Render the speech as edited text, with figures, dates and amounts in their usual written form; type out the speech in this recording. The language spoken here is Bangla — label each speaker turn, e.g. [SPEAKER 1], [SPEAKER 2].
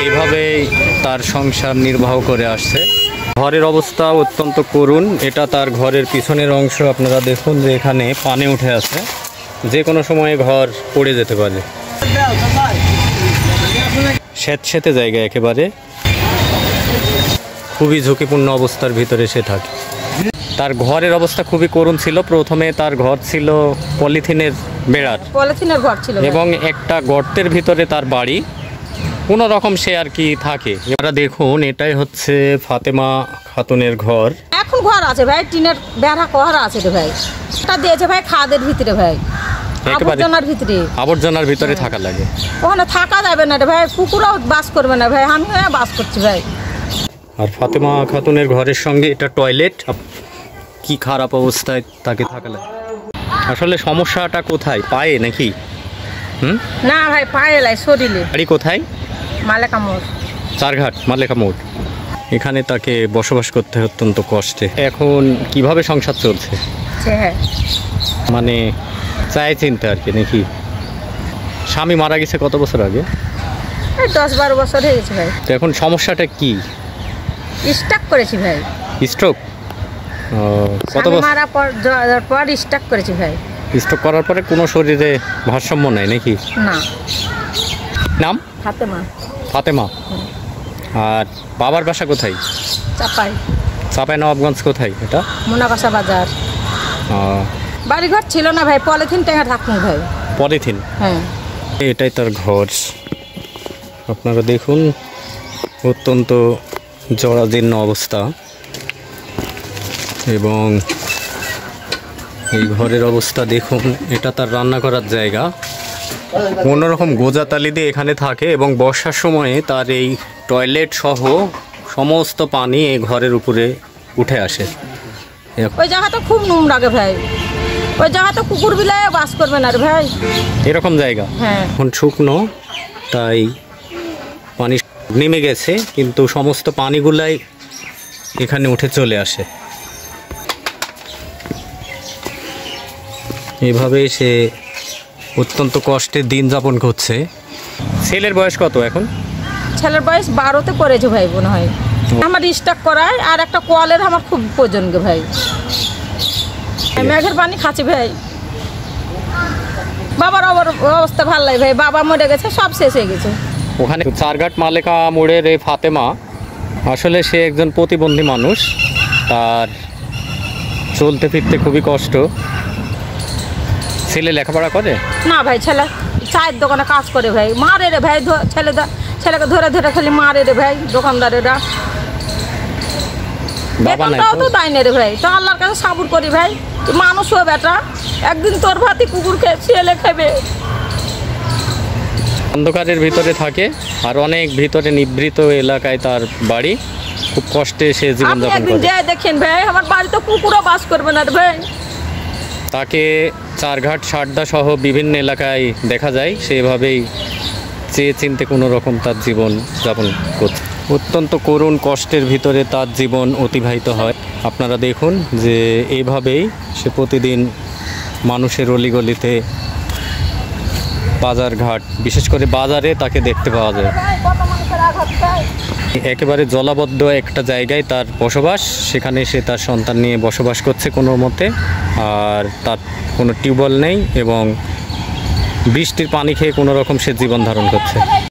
[SPEAKER 1] এইভাবে তার সংসার নির্বাহ করে আসছে। ঘরের অবস্থা অত্যন্ত করুণ। এটা তার ঘরের পিছনের অংশ। আপনারা দেখুন যে এখানে পানি উঠে আছে, যে কোনো সময়ে ঘর পড়ে যেতে পারে। স্যাঁতস্যাঁতে জায়গা, একেবারে খুবই ঝুঁকিপূর্ণ অবস্থার ভিতরে সে থাকে। তার ঘরের অবস্থা খুবই করুণ ছিল। প্রথমে তার ঘর ছিল পলিথিনের বেড়ার,
[SPEAKER 2] ঘর ছিল
[SPEAKER 1] এবং একটা গর্তের ভিতরে তার বাড়ি। কোনো রকম সে আর কি থাকে। এবার দেখুন, এটাই হচ্ছে ফাতেমা খাতুনের ঘর।
[SPEAKER 2] এখন ঘর আছে ভাই, টিনের বেড়া ঘর আছে রে ভাই। এটা দিয়েছে ভাই খাদের ভিতরে ভাই,
[SPEAKER 1] আবর্জনার ভিতরে থাকা লাগে।
[SPEAKER 2] ওখানে থাকা যাবে না রে ভাই, কুকুরও বাস করবে না ভাই, আমি বাস করছি ভাই।
[SPEAKER 1] আর ফাতেমা খাতুনের ঘরের সঙ্গে এটা টয়লেট। কি খারাপ অবস্থায় তাকে থাকা লাগে। আসলে সমস্যাটা কোথায়, পায়ে নাকি?
[SPEAKER 2] না ভাই, পায়ে লাই, শরীরে।
[SPEAKER 1] বাড়ি কোথায়?
[SPEAKER 2] মালেকা মোড়,
[SPEAKER 1] চারঘাট মালেকা মোড়। এখানে তাকে বসবাস করতে অত্যন্ত কষ্টে। এখন কিভাবে সংসার চলছে? মানে চায় চিন্তা আর কি নাকি? স্বামী মারা গেছে কত বছর আগে?
[SPEAKER 2] 10-12 বছর হয়ে গেছে ভাই।
[SPEAKER 1] তো এখন সমস্যাটা কি?
[SPEAKER 2] স্ট্রোক করেছি ভাই।
[SPEAKER 1] স্ট্রোক? কত বছর
[SPEAKER 2] মারা পর স্ট্রোক করেছি ভাই।
[SPEAKER 1] স্ট্রোক করার পরে কোনো শরীরে ভারসাম্য নাই নাকি?
[SPEAKER 2] না।
[SPEAKER 1] নাম?
[SPEAKER 2] ফাতেমা।
[SPEAKER 1] ফাতেমা। আর বাবার বাসা কোথায়? চাপাই নবাবগঞ্জ। কোথায় এটা?
[SPEAKER 2] মোনাবাসা বাজার। বাড়িঘর ছিল না ভাই, পলিথিন টেঙা থাকুন ভাই।
[SPEAKER 1] পলিথিন?
[SPEAKER 2] হ্যাঁ।
[SPEAKER 1] এটাই তার ঘর। আপনারা দেখুন, অত্যন্ত জরাজীর্ণ অবস্থা। এবং এই ঘরের অবস্থা দেখুন। এটা তার রান্না করার জায়গা। কোনোরকম গোজাতালি দিয়ে এখানে থাকে, এবং বর্ষার সময়ে তার এই টয়লেট সহ সমস্ত পানি এই ঘরের উপরে উঠে আসে।
[SPEAKER 2] ওই জায়গাটা খুব নোংরা গে ভাই, ওই জায়গাটা কুকুর বিলায় বাস করবে না রে ভাই,
[SPEAKER 1] এরকম জায়গা।
[SPEAKER 2] হ্যাঁ।
[SPEAKER 1] এখন শুকনো, তাই পানি নেমে গেছে, কিন্তু সমস্ত পানিগুলাই এখানে উঠে চলে আসে। এভাবেই সে অত্যন্ত কষ্টে দিন যাপন করছে। ছেলের বয়স কত এখন?
[SPEAKER 2] ছেলের বয়স 12তে পড়েছে ভাই মনে হয়। আমার স্টক করায়, আর একটা কলের আমার খুব প্রয়োজন গে ভাই। মেঘের পানি খাচ্ছি ভাই। বাবার অবস্থা ভালো লাগে ভাই, বাবা মরে গেছে, সব শেষ হয়ে গেছে।
[SPEAKER 1] ওখানে চারঘাট মালেকা মোড়ের এই ফাতেমা, আসলে সে একজন প্রতিবন্ধী মানুষ। তার চলতে ফিরতে খুবই কষ্ট। ছেলে লেখাপড়া করে
[SPEAKER 2] না ভাই, ছেলে চায়ের দোকানে কাজ করে ভাই। মারে রে ভাই, ছেলেকে ধরে ধরে খালি মারে রে ভাই দোকানদারেরা।
[SPEAKER 1] বাবা নাই
[SPEAKER 2] তো তাই না রে ভাই, তো আল্লাহর কাছে সাবুর করি ভাই। মানুষ হো বেটা, একদিন তোর ভাতি কুকুর খেয়ে ছেলে খাবে।
[SPEAKER 1] অন্ধকারের ভিতরে থাকে, আর অনেক ভিতরে নিভৃত এলাকায় তার বাড়ি। খুব কষ্টে সে জীবনযাপন করে।
[SPEAKER 2] দেখেন ভাই, আমার বাড়িতে কুকুরও বাস করবে না রে ভাই।
[SPEAKER 1] তাকে চারঘাট সারদা সহ বিভিন্ন এলাকায় দেখা যায়। সেভাবেই চেয়ে চিনতে কোনো রকম তার জীবন যাপন করছে। অত্যন্ত করুণ কষ্টের ভিতরে তার জীবন অতিবাহিত হয়। আপনারা দেখুন যে এইভাবেই সে প্রতিদিন মানুষের অলিগলিতে, বাজারঘাট, বিশেষ করে বাজারে তাকে দেখতে পাওয়া যায়। একেবারে জলাবদ্ধ একটা জায়গায় তার বসবাস। সেখানে সে তার সন্তান নিয়ে বসবাস করছে কোনো মতে। আর তার কোনো টিউবওয়েল নেই, এবং বৃষ্টির পানি খেয়ে কোনো রকম সে জীবন ধারণ করছে।